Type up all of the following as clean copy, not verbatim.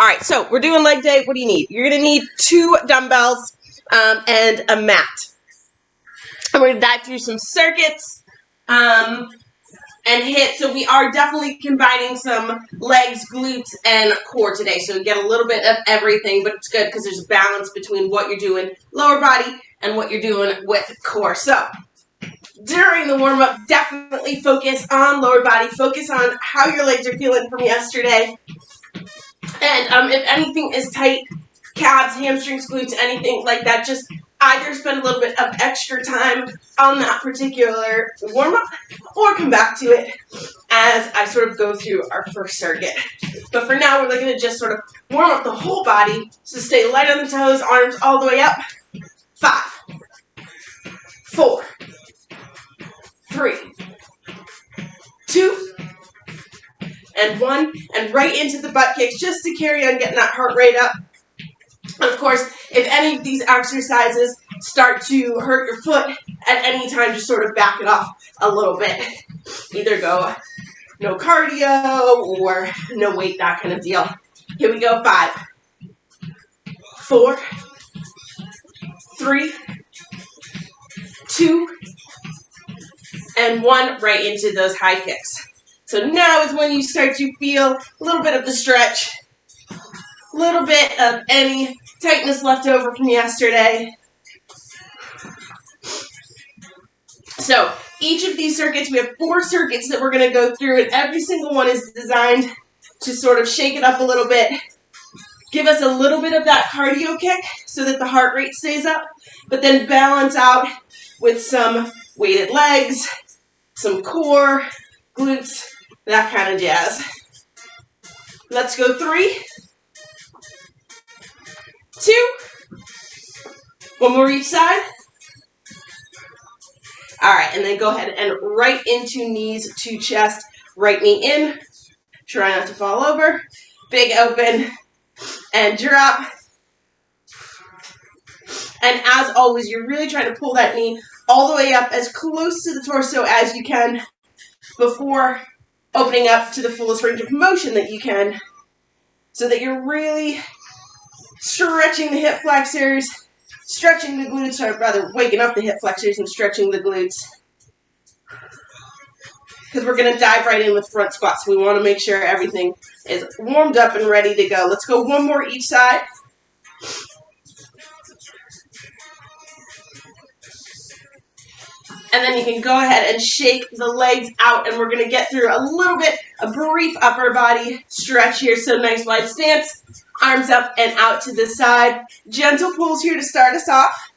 All right, so we're doing leg day. What do you need? You're going to need 2 dumbbells and a mat. And we're going to dive through some circuits and hit. So we are definitely combining some legs, glutes, and core today. So we get a little bit of everything, but it's good because there's a balance between what you're doing lower body and what you're doing with core. So during the warm-up, definitely focus on lower body. Focus on how your legs are feeling from yesterday. And if anything is tight, calves, hamstrings, glutes, anything like that, just either spend a little bit of extra time on that particular warm-up or come back to it as I sort of go through our first circuit. But for now, we're looking to just sort of warm up the whole body. So stay light on the toes, arms all the way up. 5, 4, 3, 2, and 1, and right into the butt kicks just to carry on getting that heart rate up. And of course, if any of these exercises start to hurt your foot at any time, just sort of back it off a little bit. Either go no cardio or no weight, that kind of deal. Here we go. 5, 4, 3, 2, and 1, right into those high kicks. So now is when you start to feel a little bit of the stretch, a little bit of any tightness left over from yesterday. So each of these circuits, we have 4 circuits that we're going to go through, and every single one is designed to sort of shake it up a little bit, give us a little bit of that cardio kick so that the heart rate stays up, but then balance out with some weighted legs, some core, glutes, that kind of jazz. Let's go 3, 2, 1 more each side. All right, and then go ahead and right into knees to chest, right knee in. Try not to fall over. Big open and drop. And as always, you're really trying to pull that knee all the way up as close to the torso as you can before opening up to the fullest range of motion that you can, so that you're really stretching the hip flexors, stretching the glutes, or rather waking up the hip flexors and stretching the glutes. Because we're going to dive right in with front squats. We want to make sure everything is warmed up and ready to go. Let's go 1 more each side. And then you can go ahead and shake the legs out, and we're going to get through a little bit, a brief upper body stretch here. So nice wide stance, arms up and out to the side. Gentle pulls here to start us off.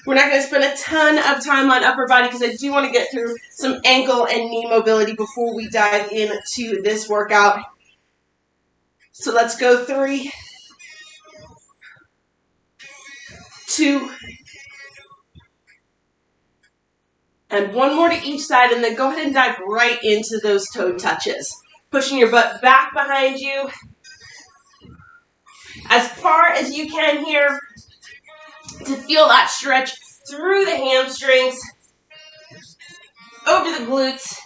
We're not going to spend a ton of time on upper body because I do want to get through some ankle and knee mobility before we dive into this workout. So let's go 3, 2, and 1 more to each side, and then go ahead and dive right into those toe touches. Pushing your butt back behind you as far as you can here to feel that stretch through the hamstrings, over the glutes,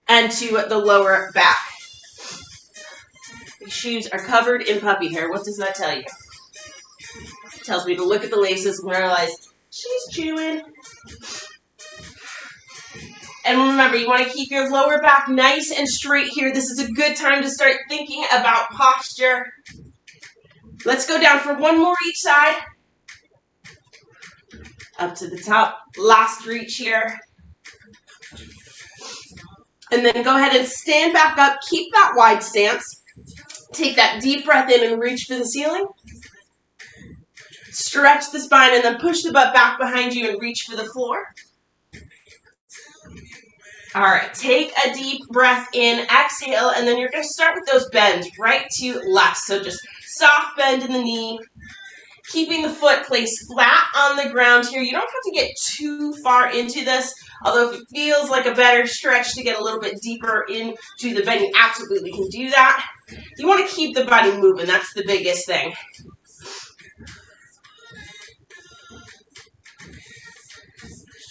and to the lower back. These shoes are covered in puppy hair. What does that tell you? It tells me to look at the laces and realize she's chewing. And remember, you want to keep your lower back nice and straight here. This is a good time to start thinking about posture. Let's go down for 1 more each side. Up to the top. Last reach here. And then go ahead and stand back up. Keep that wide stance. Take that deep breath in and reach for the ceiling. Stretch the spine and then push the butt back behind you and reach for the floor. All right, take a deep breath in, exhale, and then you're going to start with those bends right to left. So just soft bend in the knee, keeping the foot placed flat on the ground here. You don't have to get too far into this, although if it feels like a better stretch to get a little bit deeper into the bend, you absolutely can do that. You want to keep the body moving. That's the biggest thing.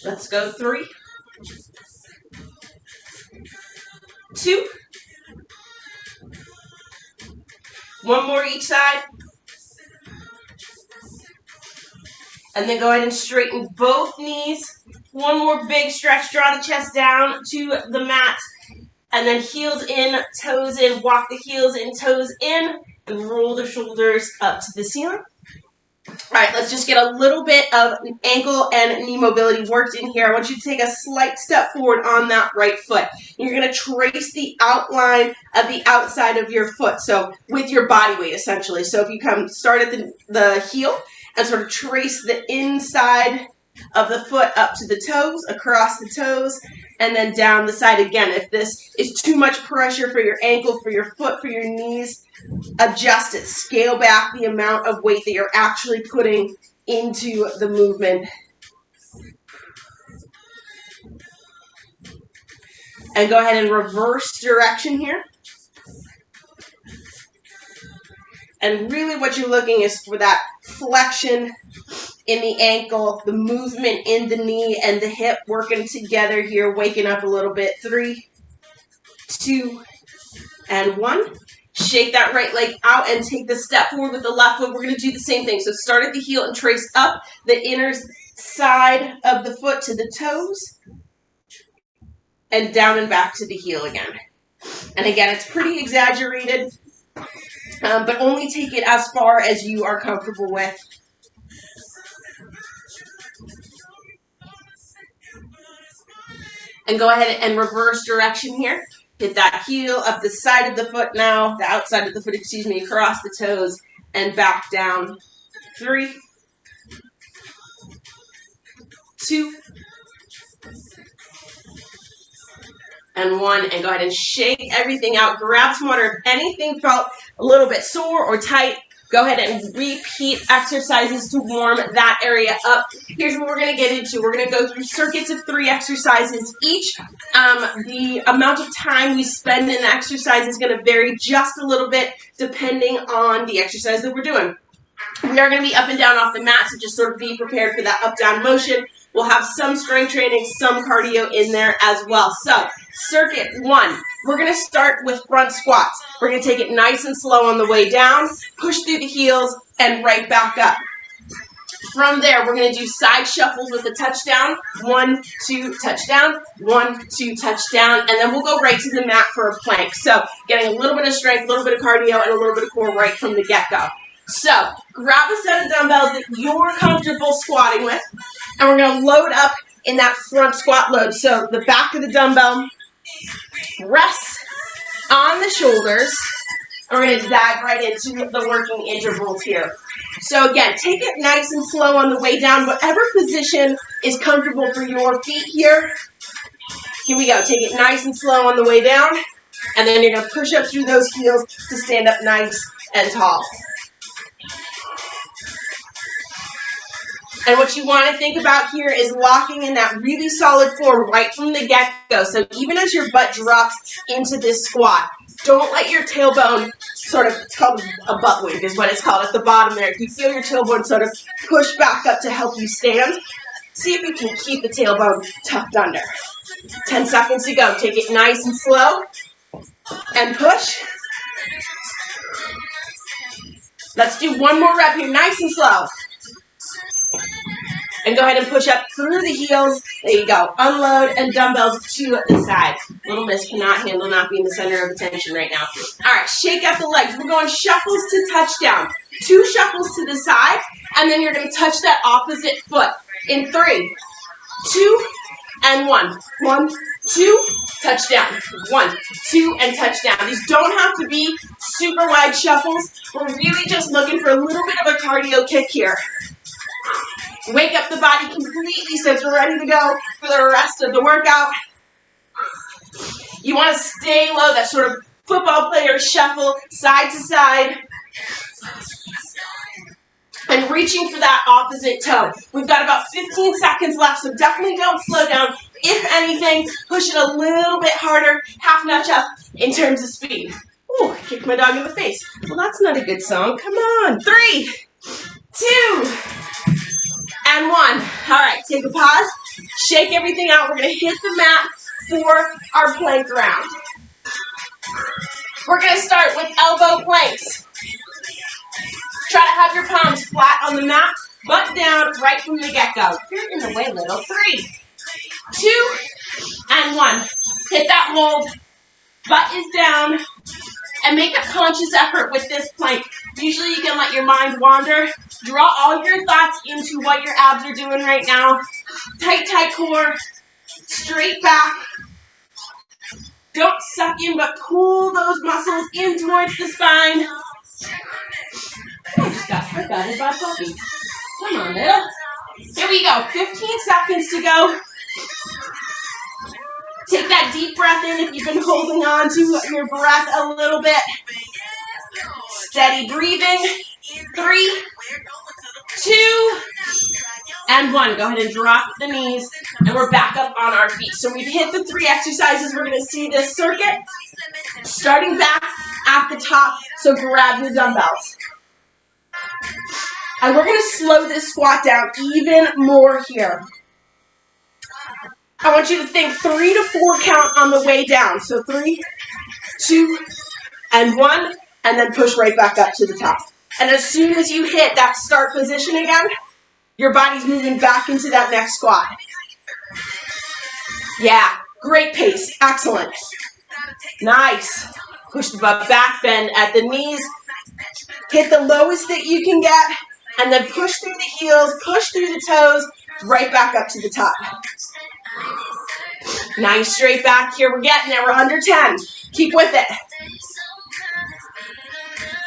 Let's go 3, 2, One more each side. And then go ahead and straighten both knees. One more big stretch. Draw the chest down to the mat. And then heels in, toes in. Walk the heels in, toes in. And roll the shoulders up to the ceiling. All right, let's just get a little bit of ankle and knee mobility worked in here. I want you to take a slight step forward on that right foot. You're going to trace the outline of the outside of your foot, so with your body weight, essentially. So if you start at the heel and sort of trace the inside of the foot up to the toes, across the toes, and then down the side again. If this is too much pressure for your ankle, for your foot, for your knees, adjust it. Scale back the amount of weight that you're actually putting into the movement. And go ahead and reverse direction here. And really what you're looking is for that flexion in the ankle, the movement in the knee and the hip working together here, waking up a little bit. 3, 2, and 1. Shake that right leg out and take the step forward with the left foot. We're going to do the same thing. So start at the heel and trace up the inner side of the foot to the toes and down and back to the heel again. And again, it's pretty exaggerated, but only take it as far as you are comfortable with. And go ahead and reverse direction here. Hit that heel up the side of the foot now, the outside of the foot, across the toes and back down. 3, 2, and 1. And go ahead and shake everything out. Grab some water. If anything felt a little bit sore or tight, go ahead and repeat exercises to warm that area up. Here's what we're going to get into. We're going to go through circuits of 3 exercises each. The amount of time we spend in the exercise is going to vary just a little bit depending on the exercise that we're doing. We are going to be up and down off the mat, so just sort of be prepared for that up-down motion. We'll have some strength training, some cardio in there as well. So, circuit 1. We're going to start with front squats. We're going to take it nice and slow on the way down, push through the heels, and right back up. From there, we're going to do side shuffles with a touchdown. 1, 2, touchdown. 1, 2, touchdown. And then we'll go right to the mat for a plank. So, getting a little bit of strength, a little bit of cardio, and a little bit of core right from the get-go. So, grab a set of dumbbells that you're comfortable squatting with, and we're going to load up in that front squat load. So, the back of the dumbbell rests on the shoulders, and we're going to dive right into the working intervals here. So, again, take it nice and slow on the way down, whatever position is comfortable for your feet here. Here we go. Take it nice and slow on the way down, and then you're going to push up through those heels to stand up nice and tall. And what you want to think about here is locking in that really solid form right from the get-go. So even as your butt drops into this squat, don't let your tailbone sort of, it's called a butt wink is what it's called at the bottom there. If you feel your tailbone sort of push back up to help you stand, see if you can keep the tailbone tucked under. 10 seconds to go. Take it nice and slow and push. Let's do one more rep here, nice and slow. And go ahead and push up through the heels. There you go. Unload and dumbbells to the side. Little Miss cannot handle not being the center of attention right now. All right, shake out the legs. We're going shuffles to touchdown. 2 shuffles to the side, and then you're going to touch that opposite foot in 3, 2, and 1. 1, 2, touchdown. 1, 2, and touchdown. These don't have to be super wide shuffles. We're really just looking for a little bit of a cardio kick here. Wake up the body completely so it's ready to go for the rest of the workout. You want to stay low, that sort of football player shuffle side to side. And reaching for that opposite toe. We've got about 15 seconds left, so definitely don't slow down. If anything, push it a little bit harder, half notch up in terms of speed. Ooh, I kicked my dog in the face. Well, that's not a good song. Come on. 3, 2, and 1. All right, take a pause. Shake everything out. We're going to hit the mat for our plank round. We're going to start with elbow planks. Try to have your palms flat on the mat, butt down right from the get-go. You're in the way, little. 3, 2, and 1. Hit that hold. Butt is down. And make a conscious effort with this plank. Usually you can let your mind wander. Draw all your thoughts into what your abs are doing right now. Tight, tight core. Straight back. Don't suck in, but pull those muscles in towards the spine. I just got gutted by puppy. Come on, little. Here we go. 15 seconds to go. Take that deep breath in if you've been holding on to your breath a little bit. Steady breathing. 3, 2, and 1. Go ahead and drop the knees, and we're back up on our feet. So we've hit the 3 exercises. We're going to see this circuit starting back at the top. So grab your dumbbells. And we're going to slow this squat down even more here. I want you to think 3 to 4 count on the way down. So 3, 2, and 1, and then push right back up to the top. And as soon as you hit that start position again, your body's moving back into that next squat. Yeah, great pace. Excellent. Nice. Push the butt back, bend at the knees. Hit the lowest that you can get, and then push through the heels, push through the toes, right back up to the top. Nice, straight back here. We're getting there. We're under 10. Keep with it.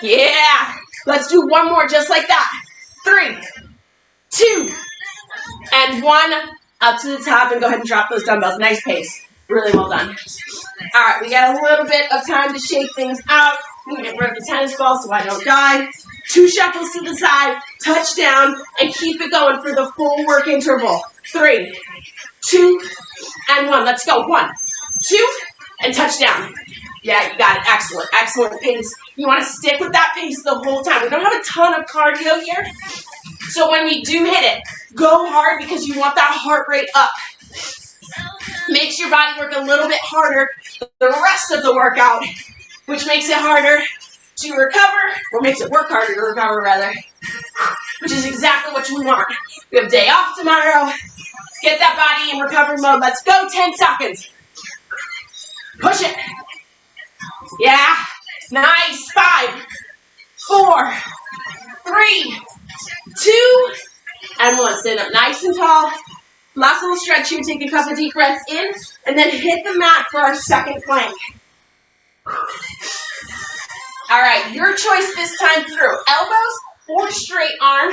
Yeah. Let's do one more just like that. 3, 2, and 1. Up to the top, and go ahead and drop those dumbbells. Nice pace. Really well done. All right, we got a little bit of time to shake things out. I'm going to get rid of the tennis ball so I don't die. 2 shuffles to the side, touch down, and keep it going for the full work interval. 3, 2, and 1. Let's go. 1, 2, and touch down. Yeah, you got it. Excellent. Excellent pace. You want to stick with that pace the whole time. We don't have a ton of cardio here. So when we do hit it, go hard because you want that heart rate up. Makes your body work a little bit harder the rest of the workout, which makes it harder to recover, or makes it work harder to recover, rather, which is exactly what you want. We have a day off tomorrow. Get that body in recovery mode. Let's go. 10 seconds. Push it. Yeah. Nice. 5, 4, 3, 2, and 1. Stand up nice and tall. Last little stretch here. Take a couple deep breaths in, and then hit the mat for our second plank. All right, your choice this time through. Elbows or straight arm.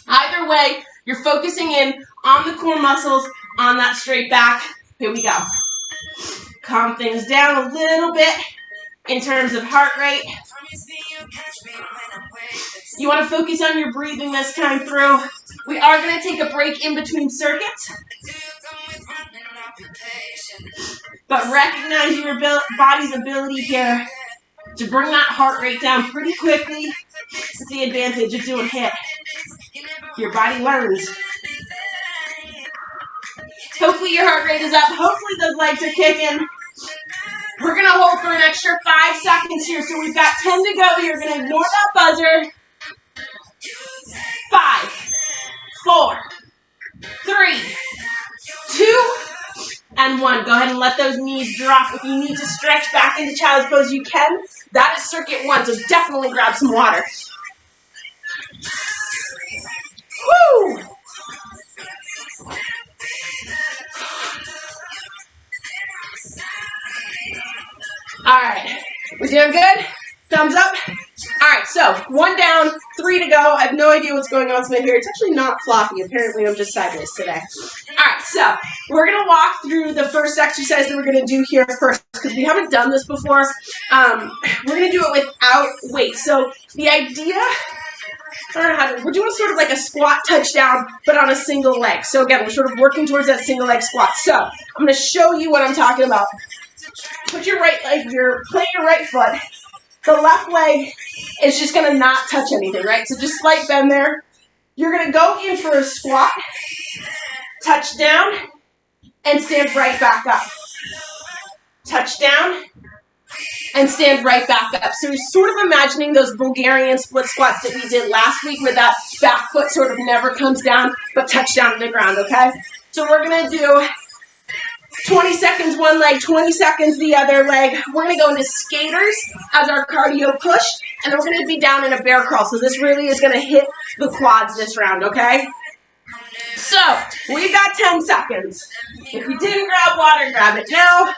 Either way, you're focusing in on the core muscles, on that straight back. Here we go. Calm things down a little bit in terms of heart rate. You want to focus on your breathing this time through. We are going to take a break in between circuits. But recognize your body's ability here to bring that heart rate down pretty quickly. It's the advantage of doing HIIT. Your body learns. Hopefully your heart rate is up. Hopefully those legs are kicking. We're going to hold for an extra 5 seconds here. So we've got 10 to go. You're going to ignore that buzzer. 5, 4, 3, 2, and 1. Go ahead and let those knees drop. If you need to stretch back into child's pose, you can. That is circuit 1, so definitely grab some water. Woo! All right, we're doing good? Thumbs up? All right, so 1 down, 3 to go. I have no idea what's going on with my hair. It's actually not floppy. Apparently, I'm just sideways today. All right, so we're going to walk through the first exercise that we're going to do here first because we haven't done this before. We're going to do it without weight. So the idea, I don't know how to, we're doing sort of like a squat touchdown, but on a single leg. So again, we're sort of working towards that single leg squat. So I'm going to show you what I'm talking about. Put your right leg, plant your right foot. The left leg is just going to not touch anything, right? So just slight bend there. You're going to go in for a squat, touch down, and stand right back up. Touch down, and stand right back up. So you're sort of imagining those Bulgarian split squats that we did last week where that back foot sort of never comes down but touch down to the ground, okay? So we're going to do 20 seconds one leg, 20 seconds the other leg. We're going to go into skaters as our cardio push, and then we're going to be down in a bear crawl. So this really is going to hit the quads this round, okay? So we've got 10 seconds. If you didn't grab water, grab it now.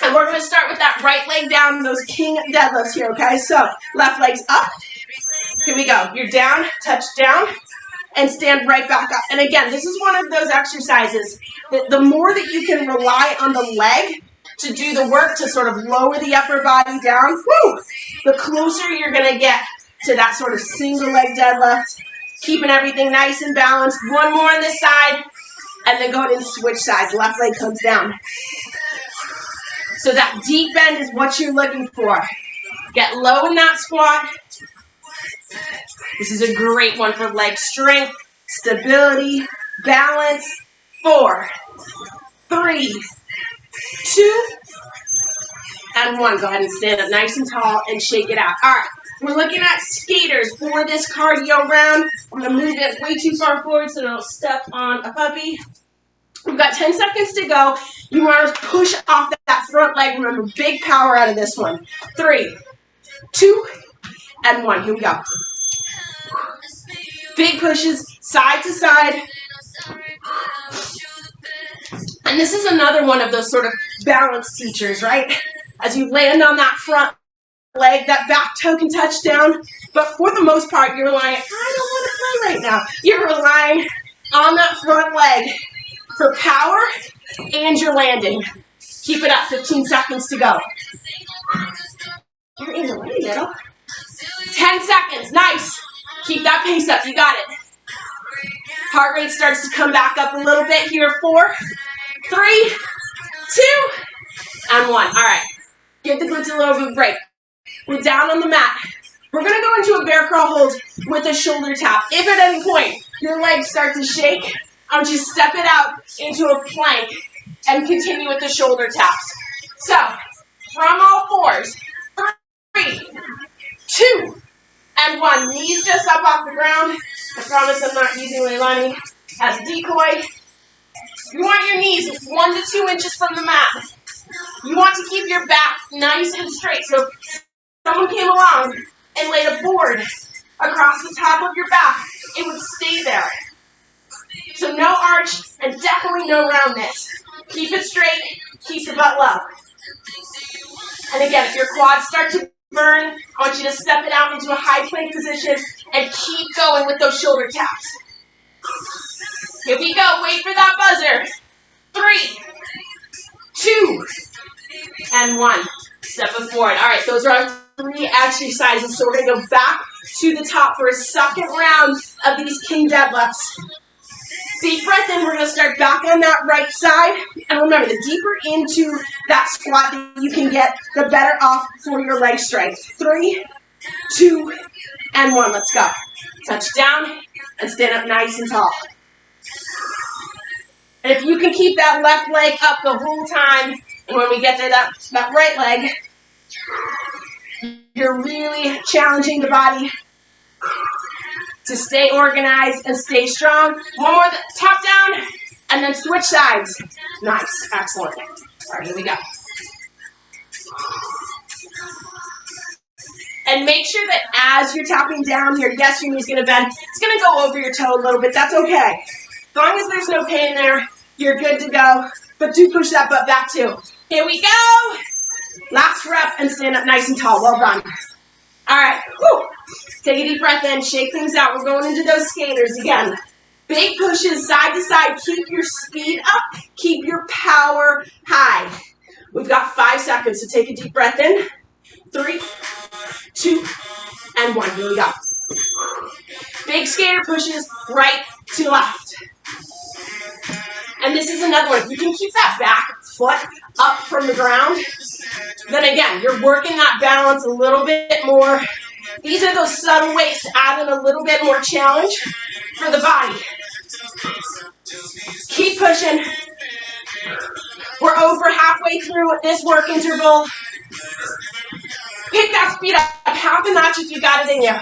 And we're going to start with that right leg down, those king deadlifts here, okay? So left leg's up. Here we go. You're down, touch down, and stand right back up. And again, this is one of those exercises that the more that you can rely on the leg to do the work to sort of lower the upper body down, the closer you're going to get to that sort of single leg deadlift, keeping everything nice and balanced. One more on this side, and then go ahead and switch sides. Left leg comes down. So that deep bend is what you're looking for. Get low in that squat. This is a great one for leg strength, stability, balance. 4, 3, 2, and 1. Go ahead and stand up nice and tall and shake it out. All right, we're looking at skaters for this cardio round. I'm going to move it way too far forward so don't step on a puppy. We've got 10 seconds to go. You want to push off that front leg. Remember, big power out of this one. 3, 2, and 1. Here we go. Big pushes, side to side. And this is another one of those sort of balance teachers, right? As you land on that front leg, that back toe can touch down. But for the most part, you're relying, I don't want to play right now. You're relying on that front leg for power and your landing. Keep it up, 15 seconds to go. You're in the way, little. 10 seconds, nice. Keep that pace up, you got it. Heart rate starts to come back up a little bit here. 4, 3, 2, and 1. All right, give the glutes a little bit of a break. We're down on the mat. We're going to go into a bear crawl hold with a shoulder tap. If at any point your legs start to shake, I want you to step it out into a plank and continue with the shoulder taps. So, from all fours, 3, 2, and 1. Knees just up off the ground. I promise I'm not using Leilani as a decoy. You want your knees 1 to 2 inches from the mat. You want to keep your back nice and straight. So if someone came along and laid a board across the top of your back, it would stay there. So no arch and definitely no roundness. Keep it straight, keep the butt low. And again, if your quads start to burn, I want you to step it out into a high plank position and keep going with those shoulder taps. Here we go, wait for that buzzer. 3, 2, and 1. Step it forward. All right, those are our 3 exercises. So we're going to go back to the top for a second round of these king deadlifts. Deep breath in, we're going to start back on that right side. And remember, the deeper into that squat that you can get, the better off for your leg strength. 3, 2, and 1. Let's go. Touch down and stand up nice and tall. And if you can keep that left leg up the whole time, and when we get to that right leg, you're really challenging the body to stay organized and stay strong. One more, top down, and then switch sides. Nice, excellent. All right, here we go. And make sure that as you're tapping down here, yes, your knee's gonna bend. It's gonna go over your toe a little bit, that's okay. As long as there's no pain there, you're good to go. But do push that butt back too. Here we go. Last rep and stand up nice and tall. Well done. All right, whew. Take a deep breath in, shake things out. We're going into those skaters again. Big pushes side to side. Keep your speed up. Keep your power high. We've got 5 seconds, so take a deep breath in. 3, 2, and 1. Here we go. Big skater pushes right to left. And this is another one. If you can keep that back foot up from the ground, then again, you're working that balance a little bit more. These are those subtle ways to add in a little bit more challenge for the body. Keep pushing. We're over halfway through this work interval. Pick that speed up half a notch if you got it in you.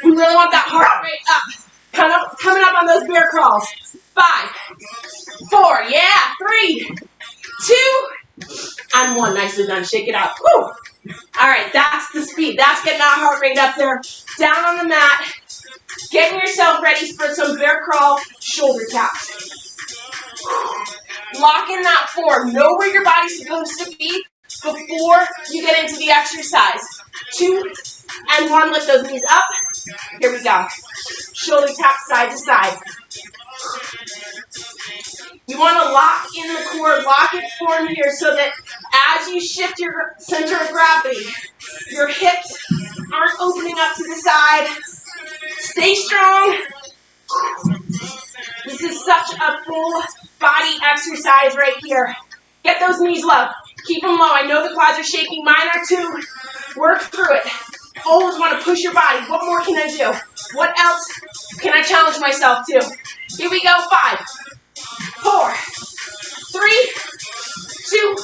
We really want that heart rate up. Coming up on those bear crawls. 5, 4, yeah, 3, 2, and 1. Nicely done. Shake it out. Woo. All right, that's the speed. That's getting that heart rate up there. Down on the mat. Getting yourself ready for some bear crawl shoulder taps. Lock in that form. Know where your body's supposed to be before you get into the exercise. 2 and 1. Lift those knees up. Here we go. Shoulder tap side to side. You want to lock in the core, lock it form here so that as you shift your center of gravity, your hips aren't opening up to the side. Stay strong. This is such a full body exercise right here. Get those knees low. Keep them low. I know the quads are shaking. Mine are too. Work through it. Always want to push your body. What more can I do? What else can I challenge myself to? Here we go. 5, 4, 3, 2,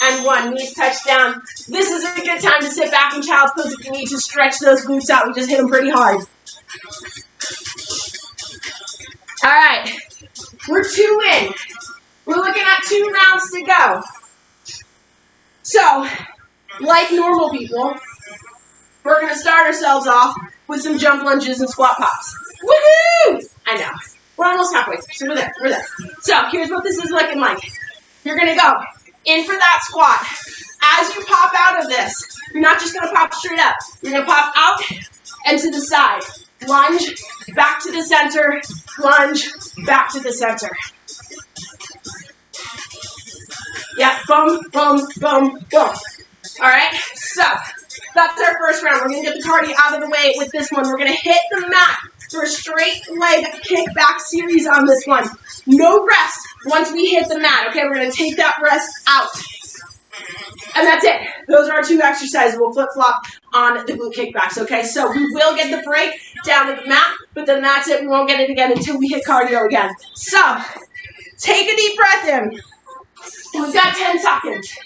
and 1. Knees touch down. This is a good time to sit back in child's pose if you need to stretch those glutes out. We just hit them pretty hard. All right. We're 2 in. We're looking at 2 rounds to go. So, like normal people, we're going to start ourselves off with some jump lunges and squat pops. Woohoo! I know. We're almost halfway through, so we're there. So, here's what this is looking like. You're going to go in for that squat. As you pop out of this, you're not just going to pop straight up. You're going to pop out and to the side. Lunge, back to the center. Lunge, back to the center. Yeah, boom, boom, boom, boom. All right, so that's our first round. We're going to get the cardio out of the way with this one. We're going to hit the mat for a straight leg kickback series on this one. No rest once we hit the mat, okay? We're going to take that rest out. And that's it. Those are our 2 exercises. We'll flip-flop on the glute kickbacks, okay? So we will get the break down to the mat, but then that's it. We won't get it again until we hit cardio again. So take a deep breath in. We've got 10 seconds.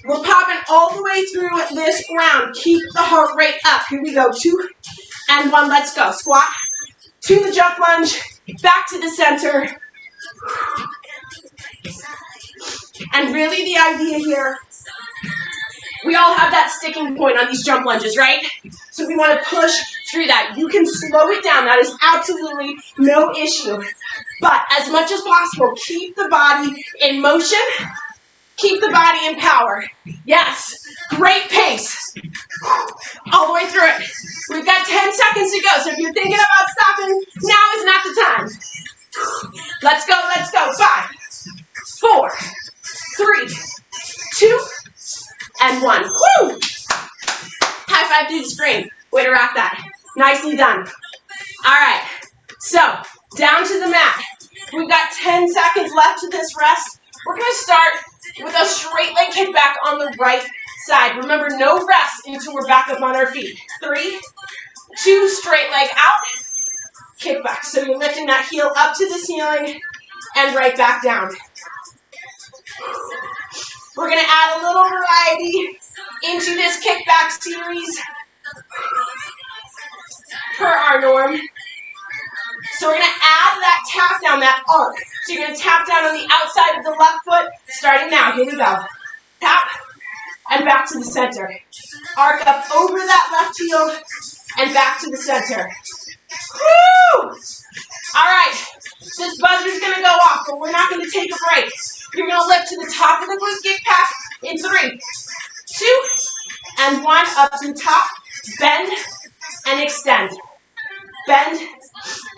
We're popping all the way through this round. Keep the heart rate up. Here we go. 2 and 1. Let's go. Squat to the jump lunge. Back to the center. And really the idea here, we all have that sticking point on these jump lunges, right? So we want to push through that. You can slow it down. That is absolutely no issue. But as much as possible, keep the body in motion. Keep the body in power. Yes, great pace. All the way through it. We've got 10 seconds to go. So if you're thinking about stopping, now is not the time. Let's go, let's go. 5, 4, 3, 2, and 1. Woo! High five through the screen. Way to rock that. Nicely done. All right. So, down to the mat. We've got 10 seconds left to this rest. We're going to start with a straight leg kickback on the right side. Remember, no rest until we're back up on our feet. 3, 2, straight leg out. Kickback. So you're lifting that heel up to the ceiling and right back down. We're going to add a little variety into this kickback series per our norm. So we're going to add that tap down, that arc. So you're going to tap down on the outside of the left foot, starting now. Here we go. Tap, and back to the center. Arc up over that left heel, and back to the center. Woo! All right. This buzzer's going to go off, but we're not going to take a break. You're going to lift to the top of the glute kickback in 3, 2, and 1. Up to the top. Bend and extend. Bend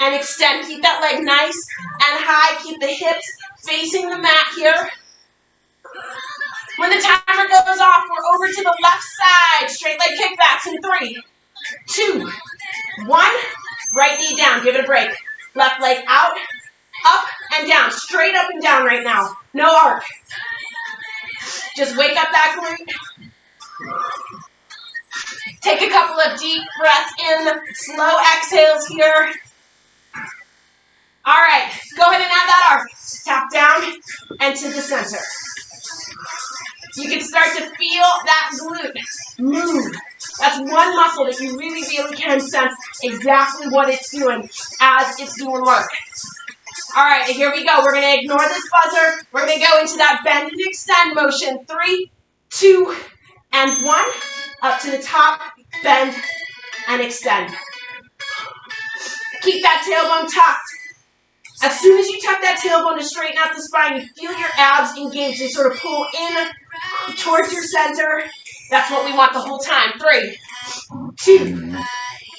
and extend. Keep that leg nice and high. Keep the hips facing the mat here. When the timer goes off, we're over to the left side. Straight leg kickbacks in 3, 2, 1. Right knee down. Give it a break. Left leg out, up and down. Straight up and down right now. No arc. Just wake up that glute. Take a couple of deep breaths in. Slow exhales here. All right. Go ahead and add that arc. tap down, and to the center. You can start to feel that glute move. That's one muscle that you really, really can sense exactly what it's doing as it's doing work. All right, and here we go. We're going to ignore this buzzer. We're going to go into that bend and extend motion. 3, 2, and 1. Up to the top, bend, and extend. Keep that tailbone tucked. As soon as you tuck that tailbone to straighten out the spine, you feel your abs engage. They sort of pull in towards your center. That's what we want the whole time. 3, 2,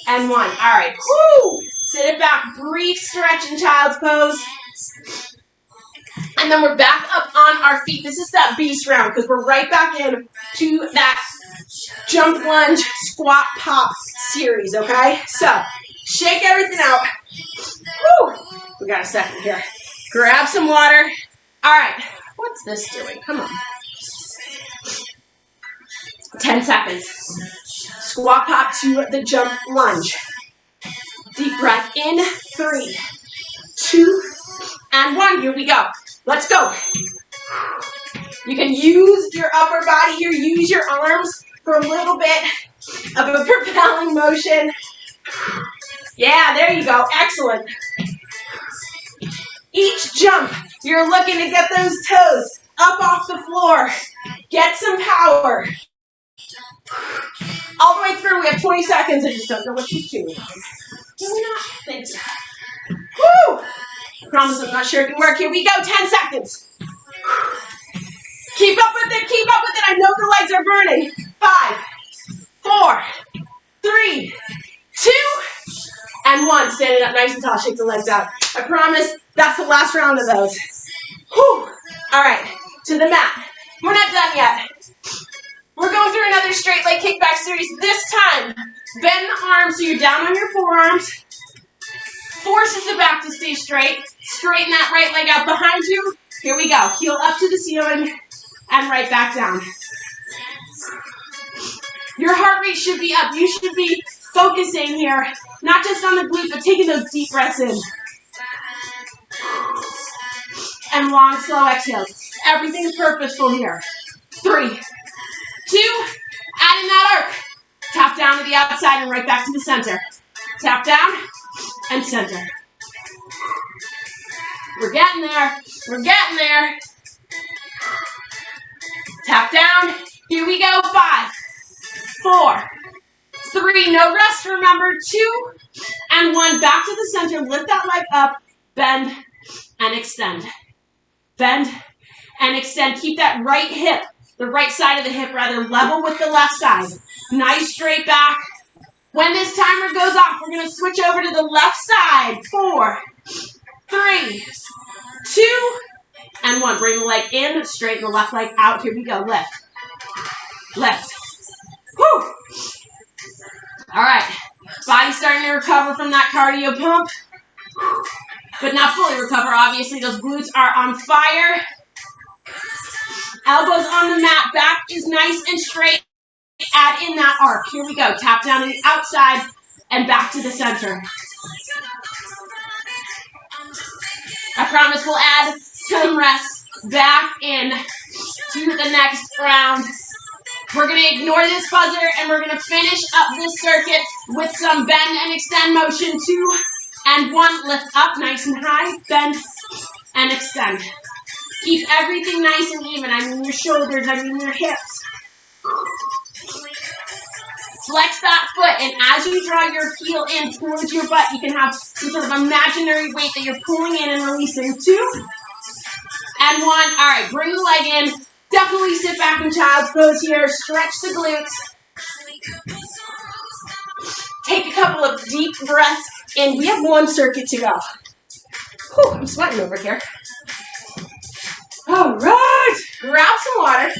and 1. All right. Woo! Sit it back. Brief stretch in child's pose. And then we're back up on our feet. This is that beast round because we're right back in to that jump, lunge, squat, pop series, okay? So, shake everything out. Woo! We got a second here. Grab some water. All right. What's this doing? Come on. 10 seconds. Squat pop to the jump lunge. Deep breath in. 3, 2, and 1. Here we go. Let's go. You can use your upper body here. Use your arms for a little bit of a propelling motion. Yeah, there you go. Excellent. Each jump, you're looking to get those toes up off the floor. Get some power. All the way through, we have 20 seconds. I just don't know what she's doing. Can we not? Thanks. Woo! I promise I'm not sure it can work. Here we go. 10 seconds. Keep up with it. Keep up with it. I know the legs are burning. 5, 4, 3, 2, and 1. Standing up nice and tall. Shake the legs out. I promise that's the last round of those. Whew. All right. To the mat. We're not done yet. We're going through another straight leg kickback series. This time, bend the arms so you're down on your forearms. Forces the back to stay straight. Straighten that right leg out behind you. Here we go. Heel up to the ceiling and right back down. Your heart rate should be up. You should be focusing here, not just on the glute, but taking those deep breaths in. And long, slow exhales. Everything's purposeful here. 3, 2, add in that arc. Tap down to the outside and right back to the center. Tap down and center. We're getting there. We're getting there. Tap down. Here we go. 5, 4, 3. No rest. Remember. 2 and 1. Back to the center. Lift that leg up. Bend and extend. Bend and extend. Keep that right hip, the right side of the hip rather, level with the left side. Nice straight back. When this timer goes off, we're going to switch over to the left side. 4, 3, 2, and 1. Bring the leg in, straighten the left leg out. Here we go. Lift. Lift. Woo! All right. Body starting to recover from that cardio pump, but not fully recover. Obviously, those glutes are on fire. Elbows on the mat. Back is nice and straight. Add in that arc. Here we go. Tap down to the outside and back to the center. I promise we'll add some rest back in to the next round. We're going to ignore this buzzer and we're going to finish up this circuit with some bend and extend motion. 2 and 1. Lift up nice and high. Bend and extend. Keep everything nice and even. I mean your shoulders. I mean your hips. Flex that foot, and as you draw your heel in towards your butt, you can have some sort of imaginary weight that you're pulling in and releasing. 2 and 1. All right, bring the leg in. Definitely sit back in child's pose here. Stretch the glutes. Take a couple of deep breaths in. We have 1 circuit to go. Whew, I'm sweating over here. All right, grab some water.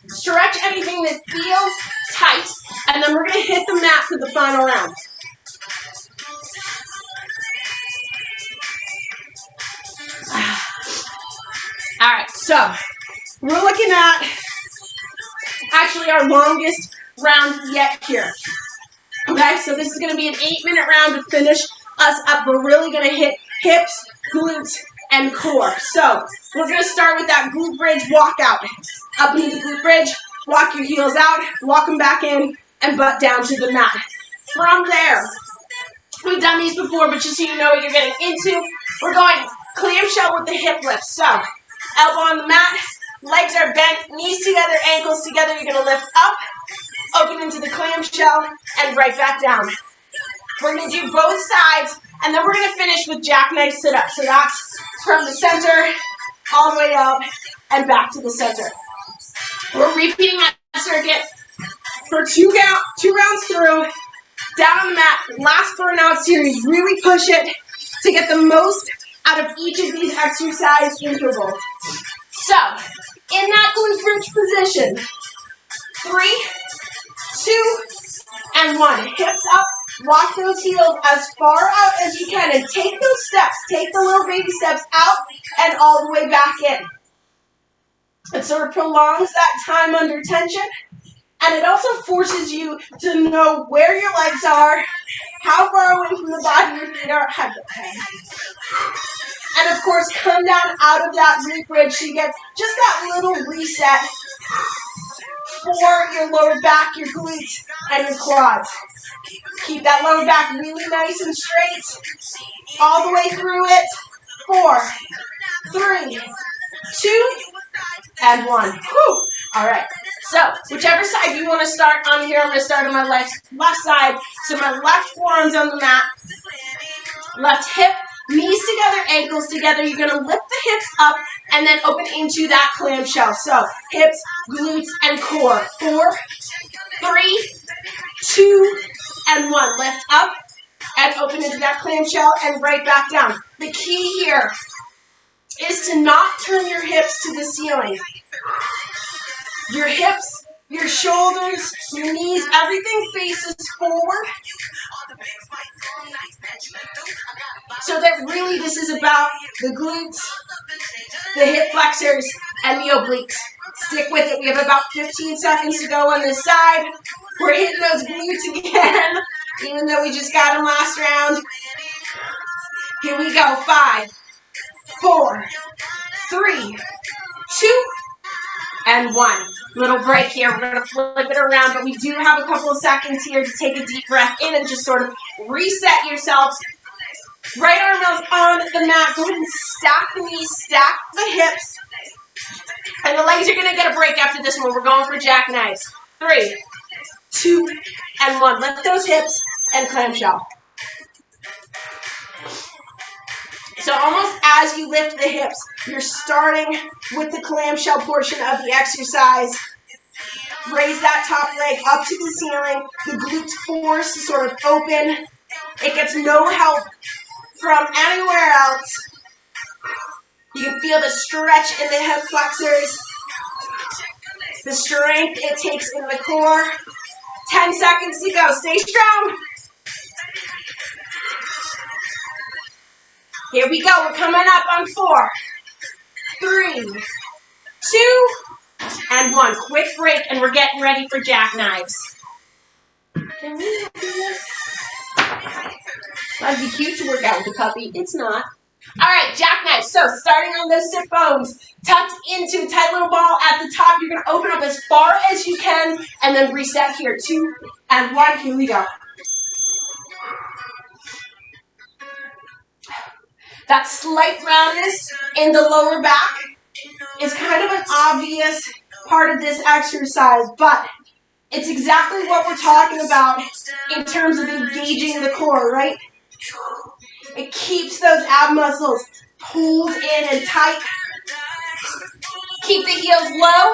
Stretch anything that feels tight, and then we're going to hit the mat for the final round. All right, so we're looking at actually our longest round yet here. Okay, so this is going to be an 8-minute round to finish us up. We're really going to hit hips, glutes, and core. So we're going to start with that glute bridge walkout. Up into the glute bridge, walk your heels out, walk them back in, and butt down to the mat. From there, we've done these before, but just so you know what you're getting into, we're going clamshell with the hip lift. So elbow on the mat, legs are bent, knees together, ankles together. You're going to lift up, open into the clamshell, and right back down. We're going to do both sides, and then we're going to finish with jackknife sit-up. So that's from the center all the way up and back to the center. We're repeating that circuit for two rounds through, down on the mat, last burnout series. Really push it to get the most out of each of these exercise intervals. So, in that glute bridge position, 3, 2, and 1. Hips up, walk those heels as far out as you can, and take those steps. Take the little baby steps out and all the way back in. It sort of prolongs that time under tension, and it also forces you to know where your legs are, how far away from the body your feet are. And of course, come down out of that glute bridge so you get just that little reset for your lower back, your glutes, and your quads. Keep that lower back really nice and straight all the way through it. 4, 3, 2, and 1. Whew. All right. So, whichever side you want to start on here, I'm going to start on my left side. So my left forearm's on the mat, left hip, knees together, ankles together. You're going to lift the hips up and then open into that clamshell. So hips, glutes, and core. 4, 3, 2, and 1. Lift up and open into that clamshell and right back down. The key here is to not turn your hips to the ceiling. Your hips, your shoulders, your knees, everything faces forward. So that really this is about the glutes, the hip flexors, and the obliques. Stick with it. We have about 15 seconds to go on this side. We're hitting those glutes again, even though we just got them last round. Here we go. 5, 4, 3, 2, and 1. Little break here. We're going to flip it around, but we do have a couple of seconds here to take a deep breath in and just sort of reset yourselves. Right arm is on the mat. Go ahead and stack the knees, stack the hips. And the legs are going to get a break after this one. We're going for jackknives. 3, 2, and 1. Lift those hips and clamshell. So almost as you lift the hips, you're starting with the clamshell portion of the exercise. Raise that top leg up to the ceiling. The glutes force to sort of open. It gets no help from anywhere else. You can feel the stretch in the hip flexors, the strength it takes in the core. 10 seconds to go. Stay strong. Here we go. We're coming up on 4, 3, 2, and 1. Quick break, and we're getting ready for jackknives. Can we do this? That'd be cute to work out with the puppy. It's not. All right, jackknives. So starting on those sit bones, tucked into a tight little ball at the top. You're going to open up as far as you can, and then reset here. 2 and 1. Here we go. That slight roundness in the lower back is kind of an obvious part of this exercise, but it's exactly what we're talking about in terms of engaging the core, right? It keeps those ab muscles pulled in and tight. Keep the heels low.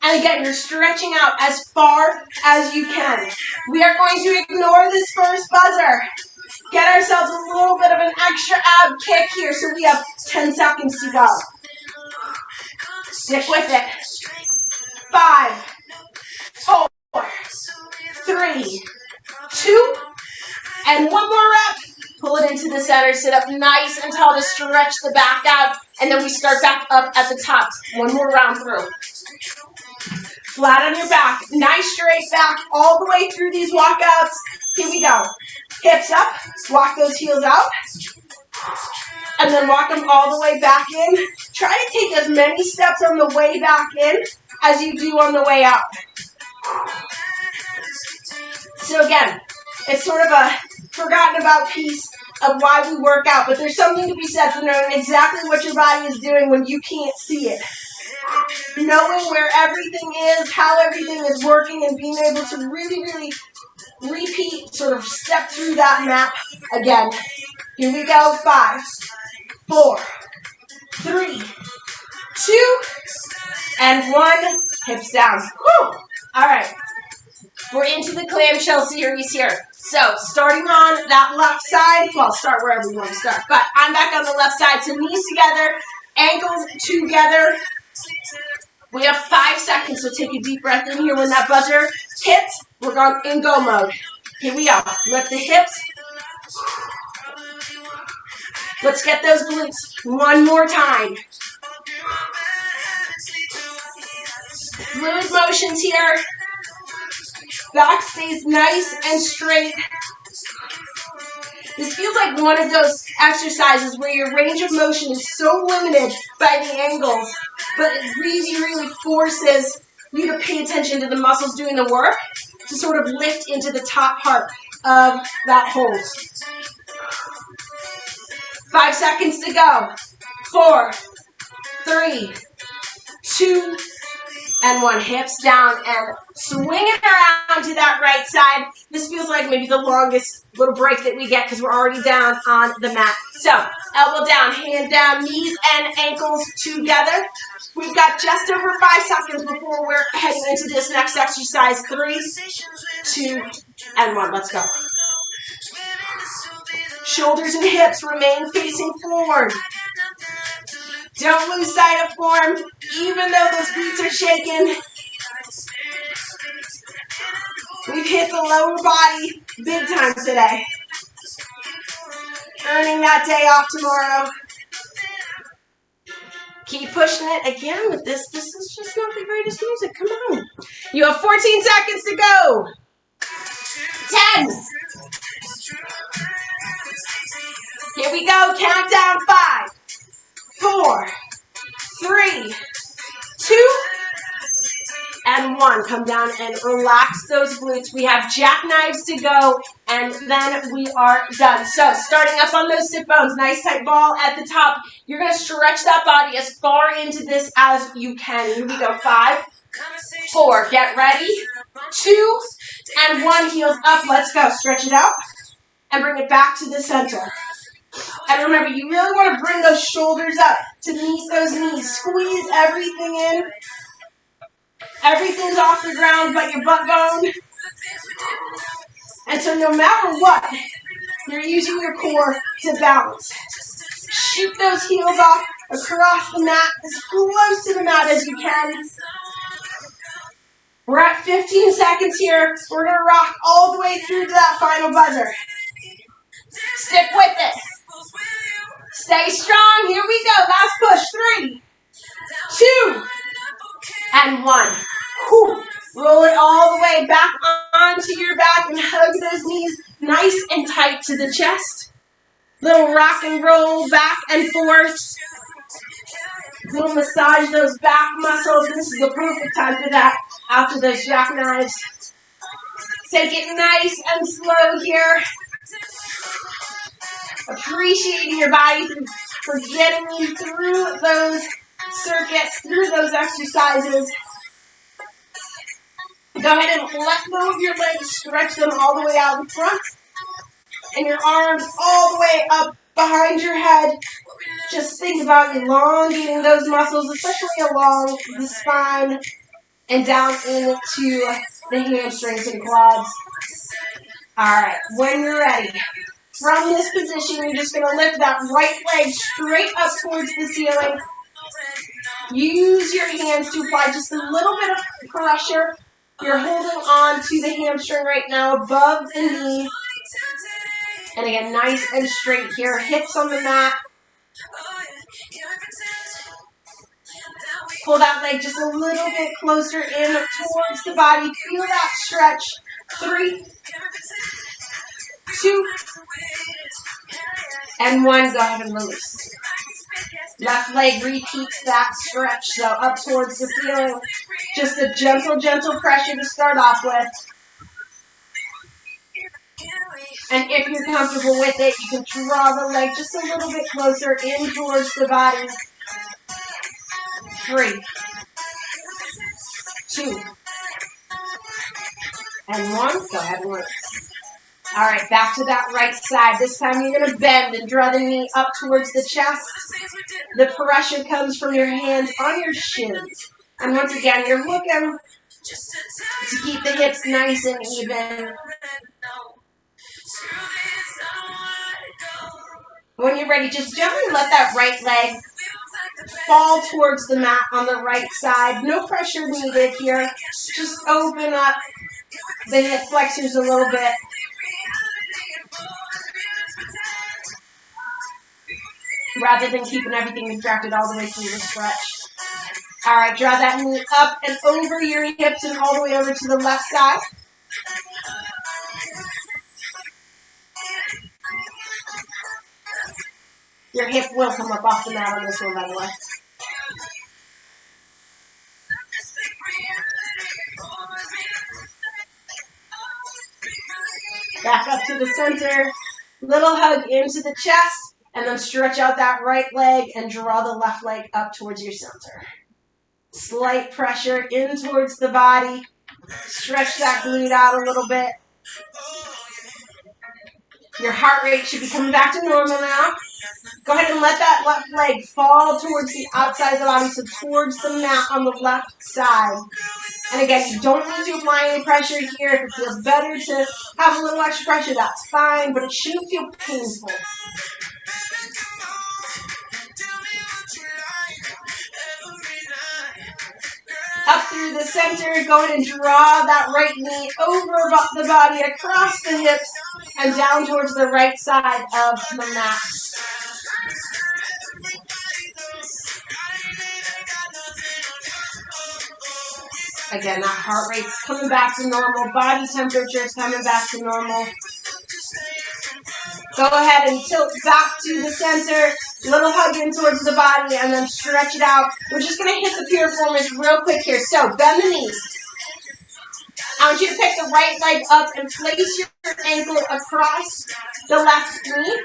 And again, you're stretching out as far as you can. We are going to ignore this first buzzer. Get ourselves a little bit of an extra ab kick here, so we have 10 seconds to go. Stick with it. 5, 4, 3, 2, and 1 more rep. Pull it into the center. Sit up nice and tall to stretch the back out, and then we start back up at the top. 1 more round through. Flat on your back. Nice straight back all the way through these walkouts. Here we go. Hips up. Walk those heels out. And then walk them all the way back in. Try to take as many steps on the way back in as you do on the way out. So again, it's sort of a forgotten about piece of why we work out, but there's something to be said for knowing exactly what your body is doing when you can't see it. Knowing where everything is, how everything is working, and being able to really repeat, sort of step through that map again. Here we go. 5, 4, 3, 2, and 1. Hips down. Woo! All right. We're into the clamshell series here. So, starting on that left side, well, start wherever you want to start, but I'm back on the left side, so knees together, ankles together. We have 5 seconds, so take a deep breath in here when that buzzer hits. We're going in go mode. Here we go. Lift the hips. Let's get those glutes one more time. Fluid motions here. Back stays nice and straight. This feels like one of those exercises where your range of motion is so limited by the angles, but it really forces you to pay attention to the muscles doing the work to sort of lift into the top part of that hold. 5 seconds to go. 4, 3, 2, and 1. Hips down and swing it around to that right side. This feels like maybe the longest little break that we get because we're already down on the mat. So, elbow down, hand down, knees and ankles together. We've got just over 5 seconds before we're heading into this next exercise. 3, 2, and 1. Let's go. Shoulders and hips remain facing forward. Don't lose sight of form, even though those glutes are shaking. We've hit the lower body big time today. Earning that day off tomorrow. Keep pushing it again with this. This is just not the greatest music. Come on. You have 14 seconds to go. 10. Here we go. Countdown. 5, 4, 3, 2, and 1. Come down and relax those glutes. We have jackknives to go, and then we are done. So, starting up on those sit bones, nice tight ball at the top. You're going to stretch that body as far into this as you can. Here we go. 5, 4. Get ready. 2, and 1. Heels up. Let's go. Stretch it out and bring it back to the center. And remember, you really want to bring those shoulders up to meet those knees. Squeeze everything in. Everything's off the ground but your butt bone. And so no matter what, you're using your core to balance. Shoot those heels off across the mat, as close to the mat as you can. We're at 15 seconds here. We're going to rock all the way through to that final buzzer. Stick with it. Stay strong. Here we go. Last push. 3, 2, and 1. Whew. Roll it all the way back onto your back and hug those knees nice and tight to the chest. Little rock and roll back and forth. Little massage those back muscles. This is the perfect time for that after those jackknives. Take it nice and slow here. Appreciating your body for getting you through those circuits, through those exercises. Go ahead and let go of your legs, stretch them all the way out in front, and your arms all the way up behind your head. Just think about elongating those muscles, especially along the spine and down into the hamstrings and quads. All right, when you're ready, from this position, you're just going to lift that right leg straight up towards the ceiling. Use your hands to apply just a little bit of pressure. You're holding on to the hamstring right now above the knee. And again, nice and straight here. Hips on the mat. Pull that leg just a little bit closer in towards the body. Feel that stretch. 3, 2, And 1, go ahead and release. Left leg repeats that stretch, so up towards the ceiling. Just a gentle, gentle pressure to start off with. And if you're comfortable with it, you can draw the leg just a little bit closer in towards the body. 3, 2, and 1. Go ahead and release. All right, back to that right side. This time you're going to bend and draw the knee up towards the chest. The pressure comes from your hands on your shins. And once again, you're looking to keep the hips nice and even. When you're ready, just gently let that right leg fall towards the mat on the right side. No pressure needed here. Just open up the hip flexors a little bit. Rather than keeping everything contracted all the way through the stretch. All right, draw that knee up and over your hips and all the way over to the left side. Your hip will come up off the mat on this one, by the way. Back up to the center. Little hug into the chest. And then stretch out that right leg and draw the left leg up towards your center. Slight pressure in towards the body. Stretch that glute out a little bit. Your heart rate should be coming back to normal now. Go ahead and let that left leg fall towards the outside of the body, so towards the mat on the left side. And again, you don't need to apply any pressure here. If it feels better to have a little extra pressure, that's fine, but it shouldn't feel painful. Up through the center, go ahead and draw that right knee over the body, across the hips, and down towards the right side of the mat. Again, that heart rate's coming back to normal, body temperature is coming back to normal. Go ahead and tilt back to the center, little hug in towards the body, and then stretch it out. We're just going to hit the piriformis real quick here. So, bend the knees. I want you to pick the right leg up and place your ankle across the left knee.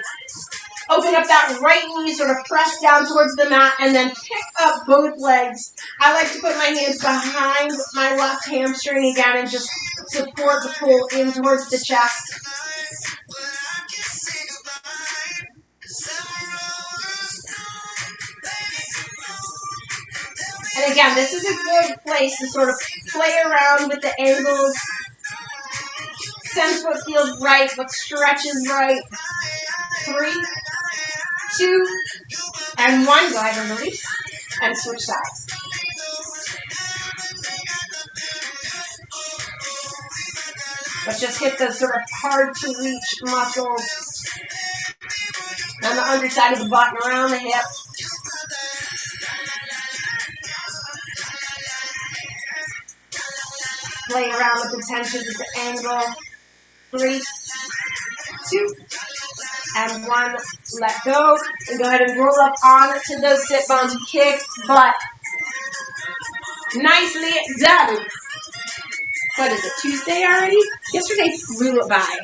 Open up that right knee, sort of press down towards the mat, and then pick up both legs. I like to put my hands behind my left hamstring again and just support the pull in towards the chest. And again, this is a good place to sort of play around with the angles. Sense what feels right, what stretches right. 3, 2, and 1. Go ahead and release. And switch sides. Let's just hit the sort of hard to reach muscles on the underside of the butt and around the hip. Play around with the tension with the angle. 3, 2, and 1. Let go. And go ahead and roll up onto those sit bones. Kick butt. Nicely done. What is it, Tuesday already? Yesterday flew by.